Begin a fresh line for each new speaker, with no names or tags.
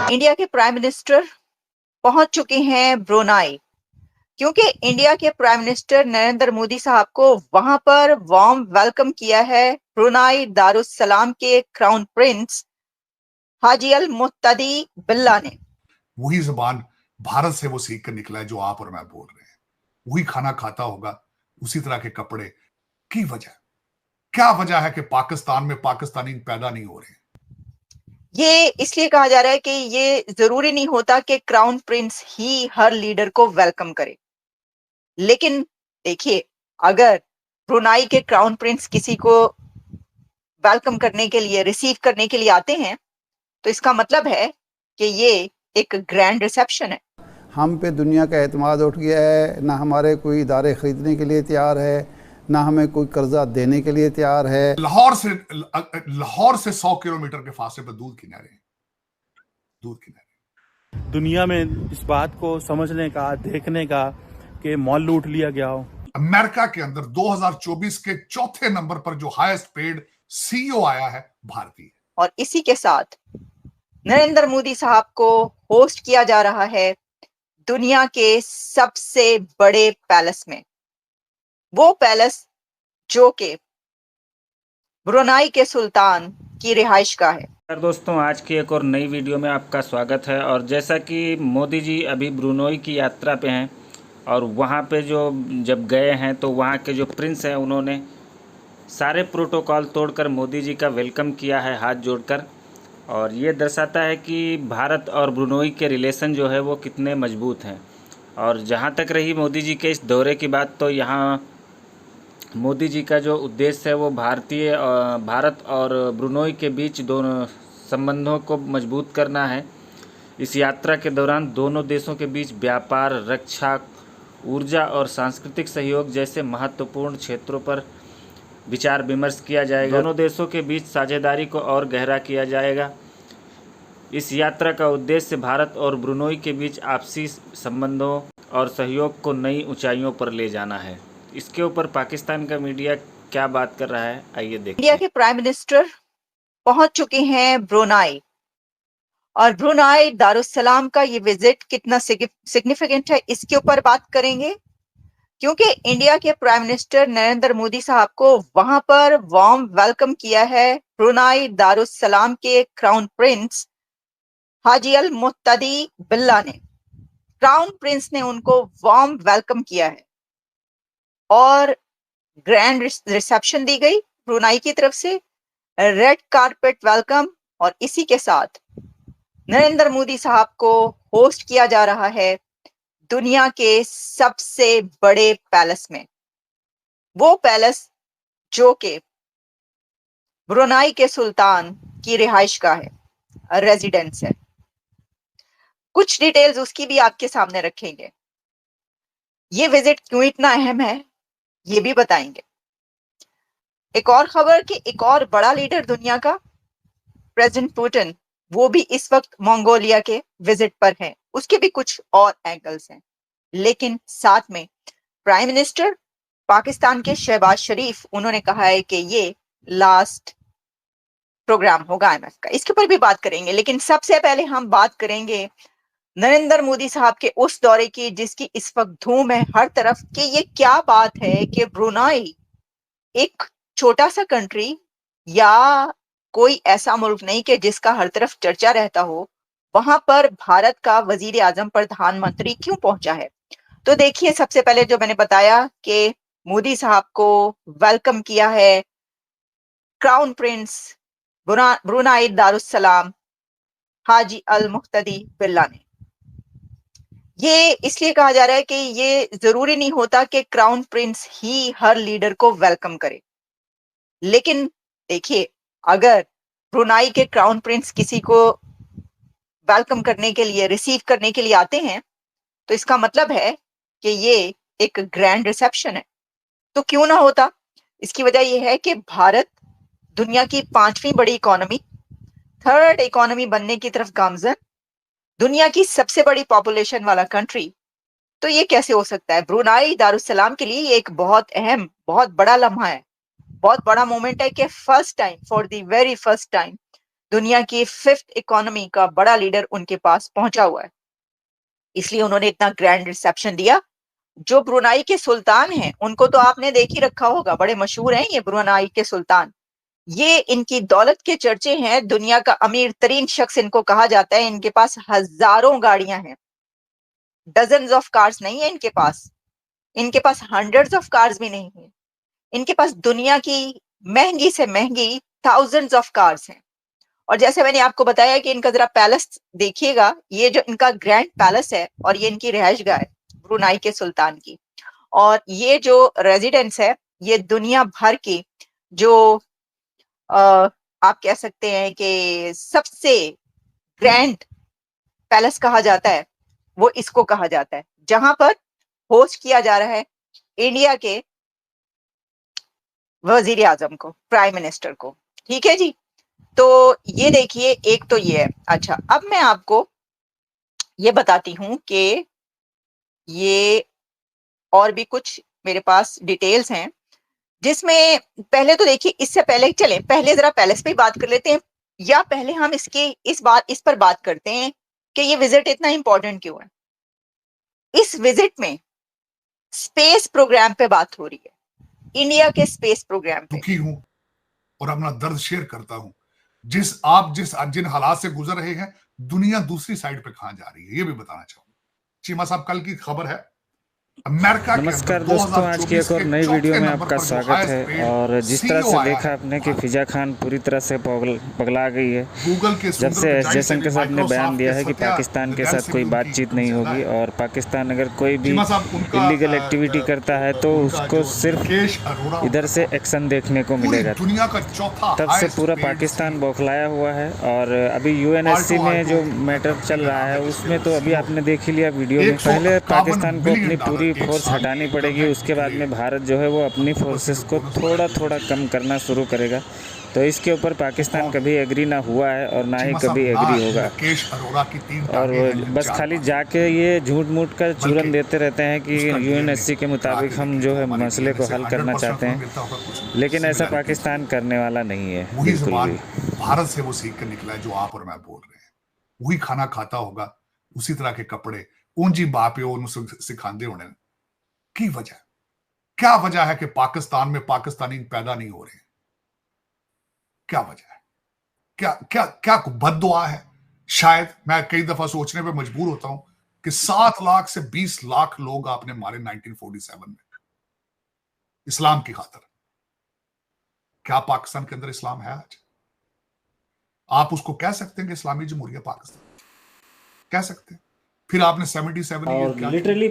India के prime minister पहुंच चुके हैं ब्रुनाई, क्योंकि इंडिया के प्राइम मिनिस्टर नरेंद्र मोदी साहब को वहां पर वार्म वेलकम किया है ब्रुनाई दारुस्सलाम के क्राउन प्रिंस हाजी अल मुत्तदी बिल्ला ने।
वही जबान भारत से वो सीख कर निकला है जो आप और मैं बोल रहे हैं। वही खाना खाता होगा, उसी तरह के कपड़े। की वजह क्या वजह है कि पाकिस्तान में पाकिस्तानी पैदा नहीं हो रहे?
ये इसलिए कहा जा रहा है कि ये जरूरी नहीं होता कि क्राउन प्रिंस ही हर लीडर को वेलकम करे, लेकिन देखिए, अगर ब्रुनाई के क्राउन प्रिंस किसी को वेलकम करने के लिए, रिसीव करने के लिए आते हैं, तो इसका मतलब है कि ये एक ग्रैंड रिसेप्शन है।
हम पे दुनिया का एतमाद उठ गया है, ना हमारे कोई इदारे ख़रीदने के लिए तैयार है, ना हमें कोई कर्जा देने के लिए तैयार है।
लाहौर से 100 किलोमीटर के फासले पर दूध की नहरें।
दुनिया में इस बात को समझने का, देखने का कि मॉल लूट लिया गया हो।
अमेरिका के अंदर 2024 के चौथे नंबर पर जो हाईएस्ट पेड सीईओ आया है, भारतीय।
और इसी के साथ नरेंद्र मोदी साहब को होस्ट किया जा रहा है दुनिया के सबसे बड़े पैलेस में, वो पैलेस जो कि ब्रुनाई के सुल्तान की रिहाइश गाह है।
दोस्तों, आज की एक और नई वीडियो में आपका स्वागत है। और जैसा कि मोदी जी अभी ब्रुनोई की यात्रा पे हैं और वहाँ पे जब गए हैं तो वहाँ के जो प्रिंस हैं उन्होंने सारे प्रोटोकॉल तोड़कर मोदी जी का वेलकम किया है हाथ जोड़कर। और ये दर्शाता है कि भारत और ब्रुनोई के रिलेशन जो है वो कितने मजबूत हैं। और जहाँ तक रही मोदी जी के इस दौरे की बात, तो यहाँ मोदी जी का जो उद्देश्य है वो भारत और ब्रुनोई के बीच दोनों संबंधों को मजबूत करना है। इस यात्रा के दौरान दोनों देशों के बीच व्यापार, रक्षा, ऊर्जा और सांस्कृतिक सहयोग जैसे महत्वपूर्ण क्षेत्रों पर विचार विमर्श किया जाएगा। दोनों देशों के बीच साझेदारी को और गहरा किया जाएगा। इस यात्रा का उद्देश्य भारत और ब्रुनोई के बीच आपसी संबंधों और सहयोग को नई ऊंचाइयों पर ले जाना है। इसके ऊपर पाकिस्तान का मीडिया क्या बात कर रहा है, आइए देखते हैं।
इंडिया के प्राइम मिनिस्टर पहुंच चुके हैं ब्रुनाई, और ब्रुनाई दारुस्सलाम का ये विजिट कितना सिग्निफिकेंट है, इसके ऊपर बात करेंगे, क्योंकि इंडिया के प्राइम मिनिस्टर नरेंद्र मोदी साहब को वहां पर वार्म वेलकम किया है ब्रुनाई दारुस्सलाम के क्राउन प्रिंस हाजी अल मुत्तदी बिल्ला ने। क्राउन प्रिंस ने उनको वार्म वेलकम किया है और ग्रैंड रिसेप्शन दी गई ब्रुनाई की तरफ से, रेड कारपेट वेलकम। और इसी के साथ नरेंद्र मोदी साहब को होस्ट किया जा रहा है दुनिया के सबसे बड़े पैलेस में, वो पैलेस जो कि ब्रुनाई के सुल्तान की रिहाइश गाह है, रेजिडेंस है। कुछ डिटेल्स उसकी भी आपके सामने रखेंगे। ये विजिट क्यों इतना अहम है, ये भी बताएंगे। एक और खबर कि एक और बड़ा लीडर दुनिया का, प्रेसिडेंट पुतिन, वो भी इस वक्त मंगोलिया के विजिट पर हैं। उसके भी कुछ और एंगल्स हैं, लेकिन साथ में प्राइम मिनिस्टर पाकिस्तान के शहबाज शरीफ, उन्होंने कहा है कि ये लास्ट प्रोग्राम होगा IMF का। इसके ऊपर भी बात करेंगे, लेकिन सबसे पहले हम बात करेंगे नरेंद्र मोदी साहब के उस दौरे की जिसकी इस वक्त धूम है हर तरफ, कि ये क्या बात है कि ब्रुनाई, एक छोटा सा कंट्री या कोई ऐसा मुल्क नहीं कि जिसका हर तरफ चर्चा रहता हो, वहां पर भारत का वजीर आजम, प्रधानमंत्री क्यों पहुंचा है। तो देखिए, सबसे पहले जो मैंने बताया कि मोदी साहब को वेलकम किया है क्राउन प्रिंस ब्रुनाई दारुस्सलाम हाजी अल मुत्तदी बिल्ला ने। ये इसलिए कहा जा रहा है कि ये जरूरी नहीं होता कि क्राउन प्रिंस ही हर लीडर को वेलकम करे, लेकिन देखिए, अगर ब्रुनाई के क्राउन प्रिंस किसी को वेलकम करने के लिए, रिसीव करने के लिए आते हैं, तो इसका मतलब है कि ये एक ग्रैंड रिसेप्शन है। तो क्यों ना होता, इसकी वजह यह है कि भारत दुनिया की 5वीं बड़ी इकोनॉमी, 3rd इकोनॉमी बनने की तरफ गामजन, दुनिया की सबसे बड़ी पॉपुलेशन वाला कंट्री, तो ये कैसे हो सकता है। ब्रुनाई दारुस्सलाम के लिए ये एक बहुत अहम, बहुत बड़ा लम्हा है, बहुत बड़ा मोमेंट है कि first time, for the very first time, दुनिया की 5th इकोनॉमी का बड़ा लीडर उनके पास पहुंचा हुआ है, इसलिए उन्होंने इतना ग्रैंड रिसेप्शन दिया। जो ब्रुनाई के सुल्तान हैं उनको तो आपने देख ही रखा होगा, बड़े मशहूर हैं ये ब्रुनाई के सुल्तान। ये इनकी दौलत के चर्चे हैं, दुनिया का अमीर तरीन शख्स इनको कहा जाता है। इनके पास हजारों गाड़ियां हैं, डजन्स ऑफ कार्स नहीं है इनके पास, इनके पास हंड्रेड्स ऑफ कार्स भी नहीं है। इनके पास दुनिया की महंगी से महंगी थाउजेंड्स ऑफ कार्स हैं। और जैसे मैंने आपको बताया कि इनका जरा पैलेस देखिएगा, ये जो इनका ग्रैंड पैलेस है और ये इनकी रिहाइशगाह है ब्रुनाई के सुल्तान की। और ये जो रेजिडेंस है ये दुनिया भर की जो आप कह सकते हैं कि सबसे ग्रैंड पैलेस कहा जाता है, वो इसको कहा जाता है, जहां पर होस्ट किया जा रहा है इंडिया के वजीर आजम को, प्राइम मिनिस्टर को। ठीक है जी, तो ये देखिए, एक तो ये है। अच्छा, अब मैं आपको ये बताती हूं कि ये और भी कुछ मेरे पास डिटेल्स हैं, जिसमें पहले तो देखिए, इससे पहले चलें, पहले जरा पैलेस पे बात कर लेते हैं, या पहले हम इस पर बात करते हैं कि ये विजिट इतना इंपॉर्टेंट क्यों है। इस विजिट में स्पेस प्रोग्राम पे बात हो रही है, इंडिया के स्पेस प्रोग्राम पे।
दुखी हूं और अपना दर्द शेयर करता हूं। जिन हालात से गुजर रहे हैं, दुनिया दूसरी साइड पे कहां जा रही है, ये भी बताना चाहूंगा। चीमा साहब, कल की खबर है, अमेरिका के
नमस्कार दोस्तों, आज की एक और नई वीडियो में आपका स्वागत है। और जिस तरह से देखा आपने कि फिजा खान पूरी तरह से पगला गई है
गूगल के
जब से एस जयशंकर साहब ने बयान दिया है कि पाकिस्तान के साथ कोई बातचीत नहीं होगी, और पाकिस्तान अगर कोई भी इलीगल एक्टिविटी करता है तो उसको सिर्फ इधर से एक्शन देखने को मिलेगा। तब से पूरा पाकिस्तान बौखलाया हुआ है। और अभी यूएनएससी में जो मैटर चल रहा है उसमें तो अभी आपने देख ही लिया वीडियो में। पहले पाकिस्तान को अपनी पूरी फोर्स हटानी पड़ेगी, उसके बाद में भारत जो है वो अपनी फोर्सेस को थोड़ा थोड़ा कम करना शुरू करेगा। तो इसके ऊपर पाकिस्तान कभी एग्री ना हुआ है और ना ही कभी एग्री होगा। और बस खाली जाके ये झूठ मूठ का चूरन देते रहते हैं कि यूएनएससी के मुताबिक हम जो है मसले को हल करना चाहते हैं, लेकिन ऐसा पाकिस्तान करने वाला नहीं है बिल्कुल भी।
भारत से वो सीख कर निकला है जो आप और मैं बोल रहे हैं। वही खाना खाता होगा, उसी तरह के कपड़े, ऊंची बापे सिखाते होने की वजह क्या वजह है कि पाकिस्तान में पाकिस्तानी पैदा नहीं हो रहे? क्या वजह है? क्या क्या क्या बद्दुआ है? शायद मैं कई दफा सोचने पे मजबूर होता हूं कि 7 लाख से 20 लाख लोग आपने मारे 1947 में इस्लाम की खातिर। क्या पाकिस्तान के अंदर इस्लाम है आज? आप उसको कह सकते हैं कि इस्लामी जमहूरियत पाकिस्तान कह सकते हैं? फिर आपने 77
और लिटरली